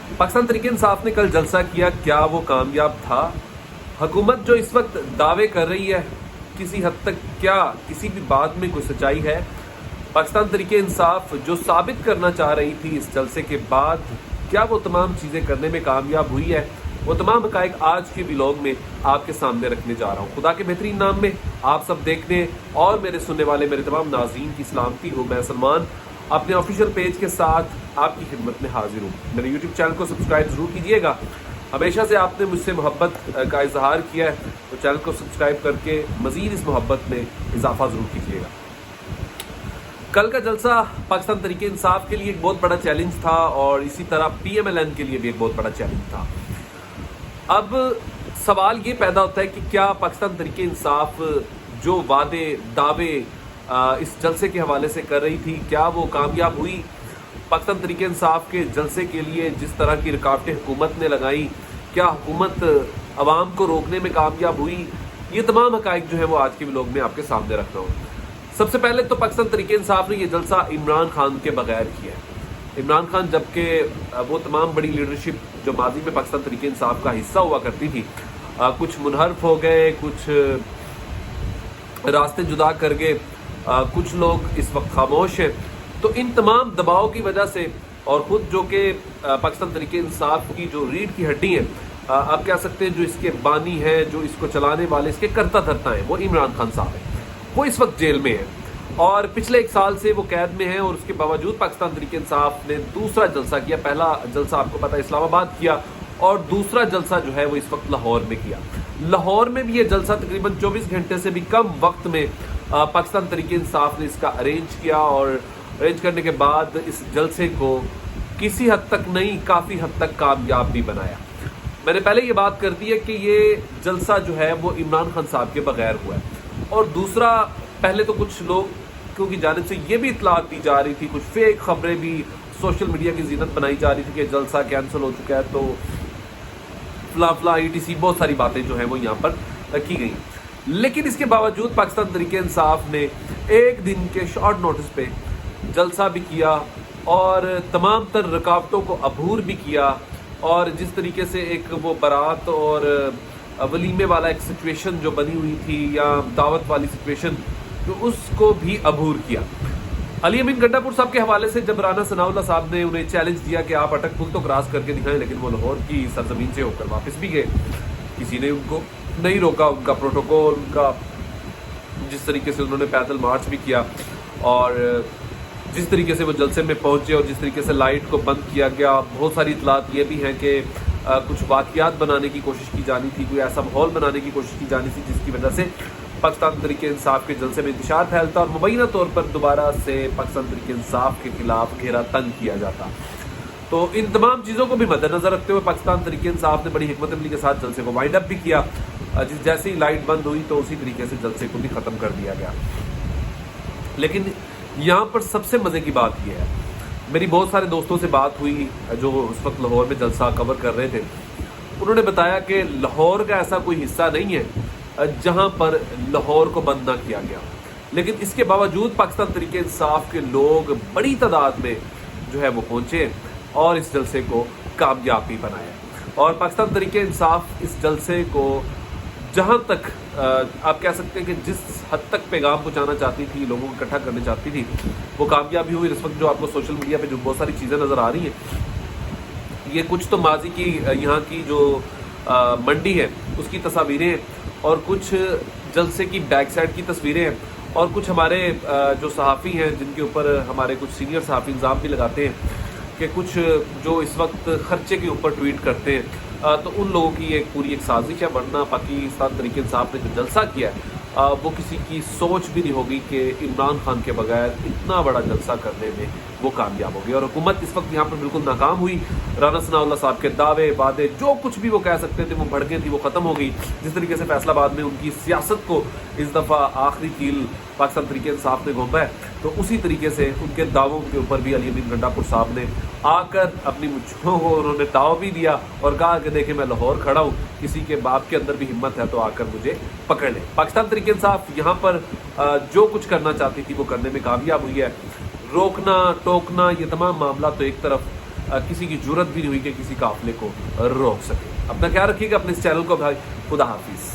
पाकिस्तान तहरीक इंसाफ ने कल जलसा किया, क्या वो कामयाब था? हुकूमत जो इस वक्त दावे कर रही है, किसी हद तक क्या किसी भी बात में कोई सच्चाई है? पाकिस्तान तहरीक इंसाफ जो साबित करना चाह रही थी इस जलसे के बाद, क्या वो तमाम चीज़ें करने में कामयाब हुई है? वो तमाम हक़ाइक़ आज के व्लॉग में आपके सामने रखने जा रहा हूँ। खुदा के बेहतरीन नाम में आप सब देखने और मेरे सुनने वाले मेरे तमाम नाज़रीन की सलामती हो। मैं सलमान अपने ऑफिशियल पेज के साथ आपकी खिदमत में हाजिर हूँ। मेरे यूट्यूब चैनल को सब्सक्राइब ज़रूर कीजिएगा। हमेशा से आपने मुझसे मोहब्बत का इजहार किया है, तो चैनल को सब्सक्राइब करके मज़ीद इस मोहब्बत में इजाफा ज़रूर कीजिएगा। कल का जलसा पाकिस्तान तहरीक इंसाफ के लिए एक बहुत बड़ा चैलेंज था और इसी तरह PMLN के लिए भी एक बहुत बड़ा चैलेंज था। अब सवाल ये पैदा होता है कि क्या पाकिस्तान तहरीक इंसाफ जो वादे दावे इस जलसे के हवाले से कर रही थी, क्या वो कामयाब हुई? पाकिस्तान तहरीक इंसाफ के जलसे के लिए जिस तरह की रुकावटें हुकूमत ने लगाई, क्या हुकूमत अवाम को रोकने में कामयाब हुई? ये तमाम हक़ाइक़ जो है वो आज के व्लॉग में आपके सामने रख रहा हूँ। सबसे पहले तो पाकिस्तान तहरीक इंसाफ ने ये जलसा इमरान खान के बगैर किया है। इमरान खान जबकि वो तमाम बड़ी लीडरशिप जो माजी में पाकिस्तान तहरीक इंसाफ का हिस्सा हुआ करती थी, कुछ मुनहरफ हो गए, कुछ रास्ते जुदा कर गए, कुछ लोग इस वक्त खामोश हैं। तो इन तमाम दबाव की वजह से और ख़ुद जो कि पाकिस्तान तहरीक इंसाफ की जो रीढ़ की हड्डी है, आप कह सकते हैं जो इसके बानी हैं, जो इसको चलाने वाले, इसके करता धरता हैं, वो इमरान खान साहब हैं। वो इस वक्त जेल में है और पिछले 1 साल से वो कैद में है और उसके बावजूद पाकिस्तान तहरीक इंसाफ ने दूसरा जलसा किया। पहला जलसा आपको पता है इस्लामाबाद किया और दूसरा जलसा जो है वो इस वक्त लाहौर में किया। लाहौर में भी ये जलसा तकरीबन 24 घंटे से भी कम वक्त में पाकिस्तान तहरीक इंसाफ ने इसका अरेंज किया और अरेंज करने के बाद इस जलसे को किसी हद तक नहीं, काफ़ी हद तक कामयाब भी बनाया। मैंने पहले ये बात कर दी है कि ये जलसा जो है वो इमरान खान साहब के बगैर हुआ है। और दूसरा, पहले तो कुछ लोग क्योंकि जानिब से ये भी इतलात दी जा रही थी, कुछ फेक खबरें भी सोशल मीडिया की जीनत बनाई जा रही थी कि जलसा कैंसिल हो चुका है, तो फला ETC बहुत सारी बातें जो है वो यहाँ पर की गई। लेकिन इसके बावजूद पाकिस्तान तहरीक इंसाफ ने एक दिन के शॉर्ट नोटिस पे जलसा भी किया और तमाम तर रुकावटों को अबूर भी किया और जिस तरीके से एक वो बारात और वलीमे वाला एक सिचुएशन जो बनी हुई थी या दावत वाली सिचुएशन, तो उसको भी अबूर किया। अली अमीन गंडापुर साहब के हवाले से जब राना सनाउल्लाह साहब ने उन्हें चैलेंज दिया कि आप अटक पुल तो क्रॉस करके दिखाएं, लेकिन वो लाहौर की सरजमीन से होकर वापस भी गए, किसी ने उनको नहीं रोका। उनका प्रोटोकॉल, उनका जिस तरीके से उन्होंने पैदल मार्च भी किया और जिस तरीके से वो जलसे में पहुंचे और जिस तरीके से लाइट को बंद किया गया, बहुत सारी इतलात ये भी हैं कि कुछ वाक़ियात बनाने की कोशिश की जानी थी, कोई ऐसा माहौल बनाने की कोशिश की जानी थी जिसकी वजह से पाकिस्तान तहरीक इंसाफ के जलसे में इंतशार फैलता और मुबैना तौर पर दोबारा से पाकिस्तान तहरीक इंसाफ के खिलाफ घेरा तंग किया जाता। तो इन तमाम चीज़ों को भी मद्देनजर रखते हुए पाकिस्तान तहरीक इंसाफ ने बड़ी हिकमत अमली के साथ जलसे को वाइंड अप भी किया। जैसे ही लाइट बंद हुई तो उसी तरीके से जलसे को भी ख़त्म कर दिया गया। लेकिन यहाँ पर सबसे मज़े की बात यह है, मेरी बहुत सारे दोस्तों से बात हुई जो उस वक्त लाहौर में जलसा कवर कर रहे थे। उन्होंने बताया कि लाहौर का ऐसा कोई हिस्सा नहीं है जहाँ पर लाहौर को बंद ना किया गया, लेकिन इसके बावजूद पाकिस्तान तहरीक इंसाफ के लोग बड़ी तादाद में जो है वो पहुँचे और इस जलसे को कामयाब भी बनाया। और पाकिस्तान तहरीक इंसाफ इस जलसे को जहाँ तक आप कह सकते हैं कि जिस हद तक पैगाम पहुँचाना चाहती थी, लोगों को इकट्ठा करना चाहती थी, वो कामयाबी हुई। इस वक्त जो आपको सोशल मीडिया पे जो बहुत सारी चीज़ें नज़र आ रही हैं, ये कुछ तो माजी की यहाँ की जो मंडी है उसकी तस्वीरें और कुछ जलसे की बैक साइड की तस्वीरें हैं और कुछ हमारे जो सहाफ़ी हैं जिनके ऊपर हमारे कुछ सीनियर सहाफ़ी इल्ज़ाम भी लगाते हैं कि कुछ जो इस वक्त खर्चे के ऊपर ट्वीट करते हैं, तो उन लोगों की एक पूरी एक साजिश है। वरना पाकिस्तान तहरीक इंसाफ ने जो जलसा किया है वो किसी की सोच भी नहीं होगी कि इमरान खान के बगैर इतना बड़ा जलसा करने में वो कामयाब होगी। और हुकूमत इस वक्त यहाँ पर बिल्कुल नाकाम हुई। राना सनाउल्लाह साहब के दावे वादे जो कुछ भी वो कह सकते थे, वो भड़कें थी, वो ख़त्म हो गई। जिस तरीके से फैसलाबाद में उनकी सियासत को इस दफ़ा आखिरी कील पाकिस्तान तहरीक इंसाफ ने घोंपा है, तो उसी तरीके से उनके दावों के ऊपर भी अली अमीन गंडापुर साहब ने आकर अपनी मुझों को उन्होंने दाव भी दिया और कहा कि देखें मैं लाहौर खड़ा हूँ, किसी के बाप के अंदर भी हिम्मत है तो आकर मुझे पकड़ ले। पाकिस्तान तहरीक इंसाफ यहाँ पर जो कुछ करना चाहती थी वो करने में कामयाब हुई है। रोकना टोकना ये तमाम मामला तो एक तरफ, کسی کی جرت بھی نہیں ہوئی کہ کسی قافلے کو روک سکے. اپنا خیال رکھیے گا, اپنے اس چینل کو بھائی. خدا حافظ.